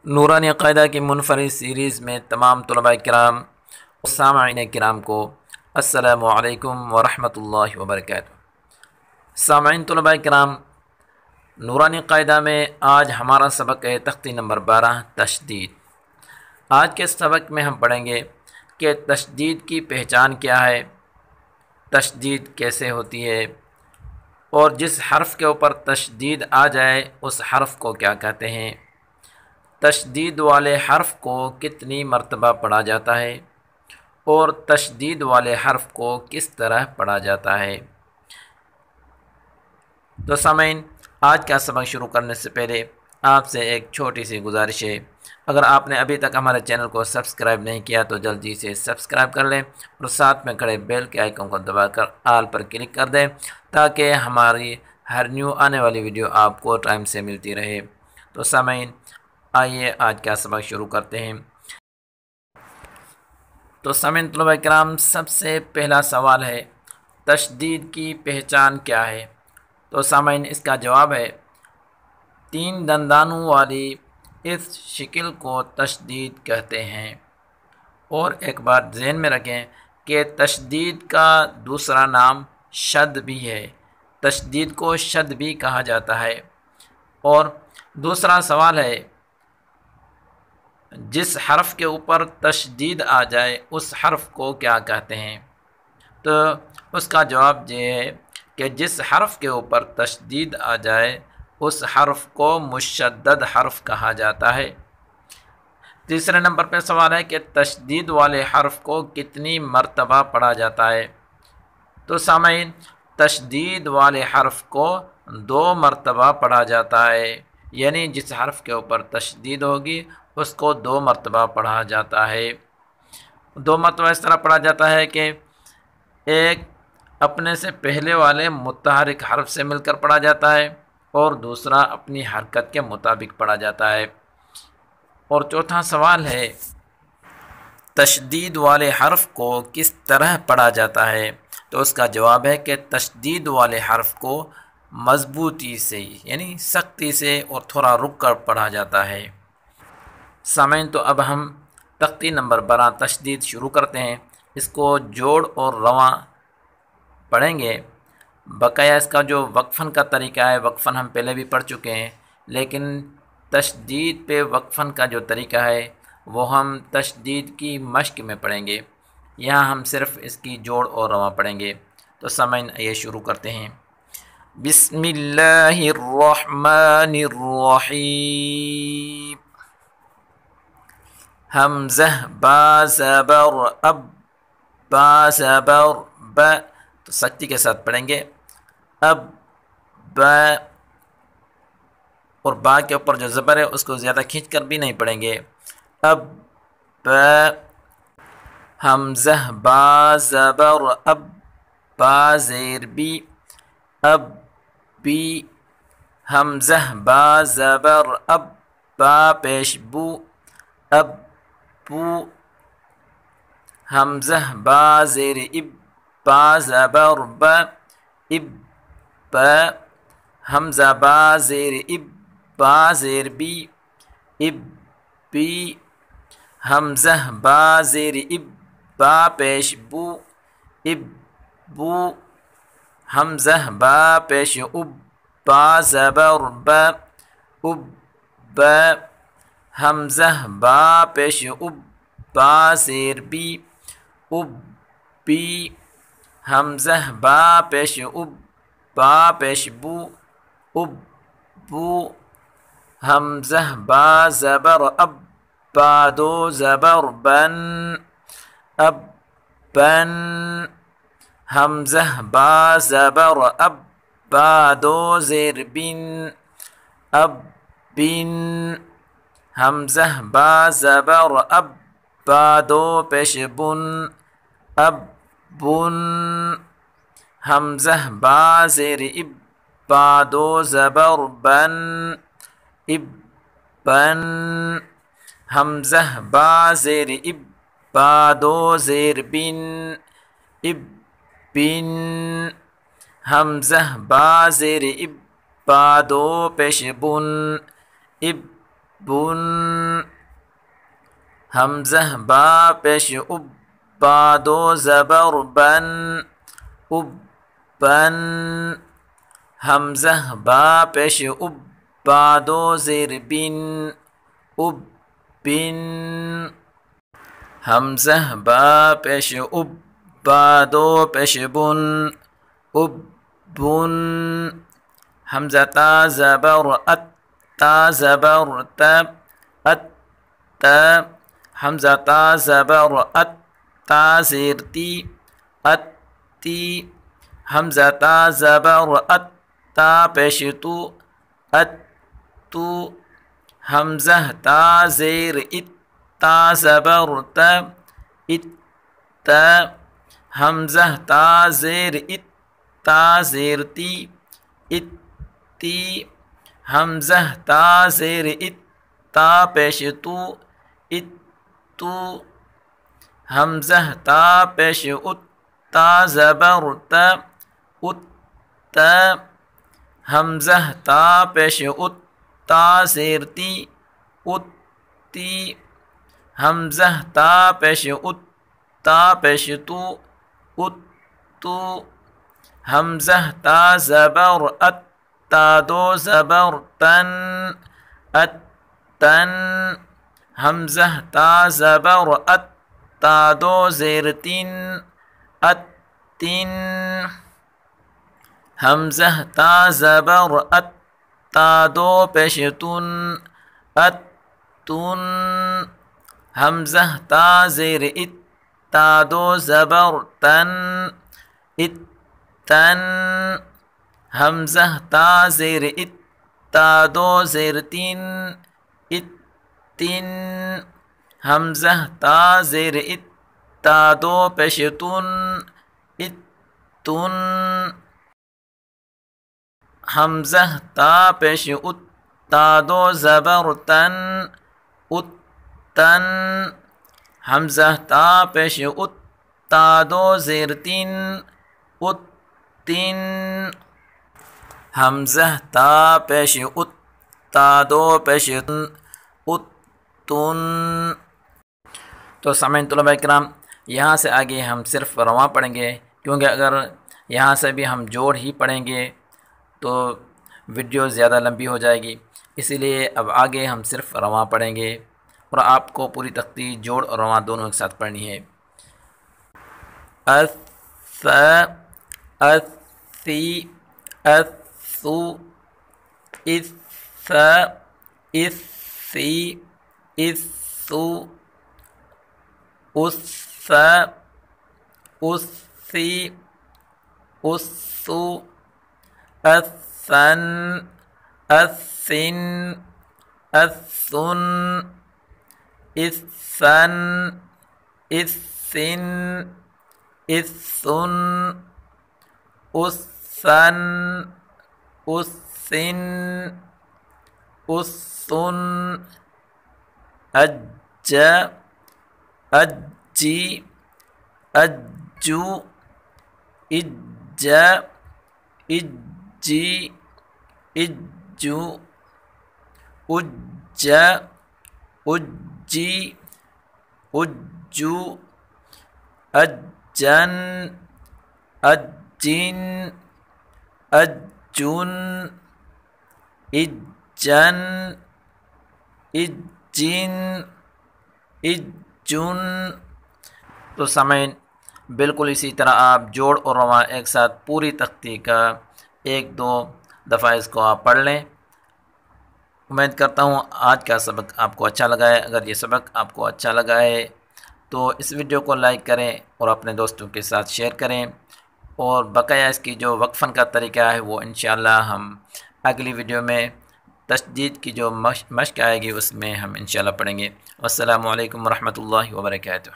نورانی قاعدہ کی منفرد سیریز میں تمام طلباء کرام و سامعین کرام کو السلام علیکم ورحمۃ اللہ وبرکاتہ۔ سامعین طلباء کرام، نورانی قاعدہ میں آج ہمارا سبق ہے تختی نمبر 12 تشدید۔ آج کے سبق میں ہم پڑھیں گے کہ تشدید کی پہچان کیا ہے، تشدید کیسے ہوتی ہے، اور جس حرف کے اوپر تشدید آ جائے اس حرف کو کیا کہتے ہیں، تشدید والے حرف کو کتنی مرتبہ پڑھا جاتا ہے اور تشدید والے حرف کو کس طرح پڑھا جاتا ہے۔ تو سامعین، آج کا سبق شروع کرنے سے پہلے آپ سے ایک چھوٹی سی گزارش ہے، اگر آپ نے ابھی تک ہمارے چینل کو سبسکرائب نہیں کیا تو جلدی سے سبسکرائب کر لیں اور ساتھ میں کھڑے بیل کے آئیکن کو دبا کر آل پر کلک کر دیں تاکہ ہماری ہر نیو آنے والی ویڈیو آپ کو ٹائم سے ملتی رہے۔ تو سامعین، آئیے آج کا سبق شروع کرتے ہیں۔ تو سامعین طلباء کرام، سب سے پہلا سوال ہے تشدید کی پہچان کیا ہے؟ تو سامعین، اس کا جواب ہے 3 دندانوں والی اس شکل کو تشدید کہتے ہیں۔ اور ایک بات ذہن میں رکھیں کہ تشدید کا دوسرا نام شد بھی ہے، تشدید کو شد بھی کہا جاتا ہے۔ اور دوسرا سوال ہے جس حرف کے اوپر تشدید آ جائے اس حرف کو کیا کہتے ہیں؟ تو اس کا جواب یہ ہے کہ جس حرف کے اوپر تشدید آ جائے اس حرف کو مشدد حرف کہا جاتا ہے۔ تیسرے نمبر پہ سوال ہے کہ تشدید والے حرف کو کتنی مرتبہ پڑھا جاتا ہے؟ تو سامعین، تشدید والے حرف کو 2 مرتبہ پڑھا جاتا ہے، یعنی جس حرف کے اوپر تشدید ہوگی اس کو 2 مرتبہ پڑھا جاتا ہے۔ 2 مرتبہ اس طرح پڑھا جاتا ہے کہ ایک اپنے سے پہلے والے متحرک حرف سے مل کر پڑھا جاتا ہے اور دوسرا اپنی حرکت کے مطابق پڑھا جاتا ہے۔ اور چوتھا سوال ہے تشدید والے حرف کو کس طرح پڑھا جاتا ہے؟ تو اس کا جواب ہے کہ تشدید والے حرف کو مضبوطی سے، یعنی سختی سے اور تھوڑا رک کر پڑھا جاتا ہے۔ سامعین، تو اب ہم تختی نمبر 12 تشدید شروع کرتے ہیں۔ اس کو جوڑ اور رواں پڑھیں گے۔ بقایا اس کا جو وقفن کا طریقہ ہے، وقفن ہم پہلے بھی پڑھ چکے ہیں، لیکن تشدید پہ وقفن کا جو طریقہ ہے وہ ہم تشدید کی مشق میں پڑھیں گے۔ یہاں ہم صرف اس کی جوڑ اور رواں پڑھیں گے۔ تو سامعین، یہ شروع کرتے ہیں۔ بسم اللہ الرحمن الرحیم۔ حمزہ با زبر اب، با زبر ب، تو سختی کے ساتھ پڑھیں گے اب با، اور با کے اوپر جو زبر ہے اس کو زیادہ کھینچ کر بھی نہیں پڑھیں گے، اب با۔ حمزہ با زبر اب، با زیر بی، اب بی۔ حمزہ با زبر اب، با پیش بو، اب بو۔ حمزہ با زیر اب، با زبر با، اب با۔ حمزہ با زیر اب، با زیر بی، اب بی۔ حمزہ با زیر اب، با پیش بو، اب بو۔ حمزہ با پیش اب، با زبر با، اب با۔ حمزہ با پیش اب، با زیر بی، اب بی۔ حمزہ با پیش اب، با پیش بو، اب بو۔ حمزہ با زبر اب، با دو زبر بن، اب بن۔ حمزہ با زبر اب، با دو زیر بن، اب بن۔ حمزہ با زبر اب، با دو پیش بن، اب بن۔ حمزہ با زیر اب، با دو زبر بن، اب بن۔ حمزہ با زیر اب، با دو زیر بن، اب بن۔ حمزہ با زیر اب، با دو پیش بن، اب بن حمزہ با پیش اب با دو زبر بن اب بن حمزہ با پیش اب با دو زیر بن اب بن حمزہ با پیش اب با دو پیش بن اب بن حمزہ تا زبر ات تا زبر تب ات حمزہ تا زبر ات تا زیر تی ات تی حمزہ تا زبر ات تا پیش تو ات تو حمزہ تا زیر ات تا زبر تا ات تا حمزہ تا زیر ات تا زیر تی ات تی حمزہ تا زیر ات تا پیش تو ات تو حمزہ تا پیش ات تا زبر تا ات تا حمزہ تا پیش ات تا زیر تی ات تی حمزہ تا پیش ات تا پیش تو ات تو حمزہ تا زبر ات تا دو زبر تن ات تن حمزہ تا زبر ات تا دو زیر تین ات تین حمزہ تا زبر ات تا دو پیش تن ات تن حمزہ تا زیر ات تا دو زبر تن ات تن حمزہ تا زیر ات تا دو زیر تین ات تین حمزہ تا زیر ات تا دو پیش تن ات تن حمزہ تا پیش ات تا دو زبر تن ات تن حمزہ تا پیش ات تا دو زیر تین ات تین حمزہ تا پیش ات تا دو پیش تن ات تن۔ تو سامعین طلباء کرام، یہاں سے آگے ہم صرف رواں پڑھیں گے، کیونکہ اگر یہاں سے بھی ہم جوڑ ہی پڑھیں گے تو ویڈیو زیادہ لمبی ہو جائے گی، اسی لیے اب آگے ہم صرف رواں پڑھیں گے اور آپ کو پوری تختی جوڑ اور رواں دونوں ایک ساتھ پڑھنی ہے۔ الث الثی الثو الث الثی الثو الث الثی الثو الثن الثن الثن الثن الثن الثن الثن الثن الثن اج اجی اجو اج اجی اجو اج اجی اجو اجن اجن اجن اجن اجن اجن۔ تو سامعین، بالکل اسی طرح آپ جوڑ اور رواں ایک ساتھ پوری تختی کا ایک دو دفعہ اس کو آپ پڑھ لیں۔ امید کرتا ہوں آج کا سبق آپ کو اچھا لگا ہے۔ اگر یہ سبق آپ کو اچھا لگا ہے تو اس ویڈیو کو لائک کریں اور اپنے دوستوں کے ساتھ شیئر کریں، اور بقیہ اس کی جو وقفن کا طریقہ ہے وہ انشاءاللہ ہم اگلی ویڈیو میں تشدید کی جو مشق آئے گی اس میں ہم انشاءاللہ پڑھیں گے۔ والسلام علیکم ورحمۃ اللہ وبرکاتہ۔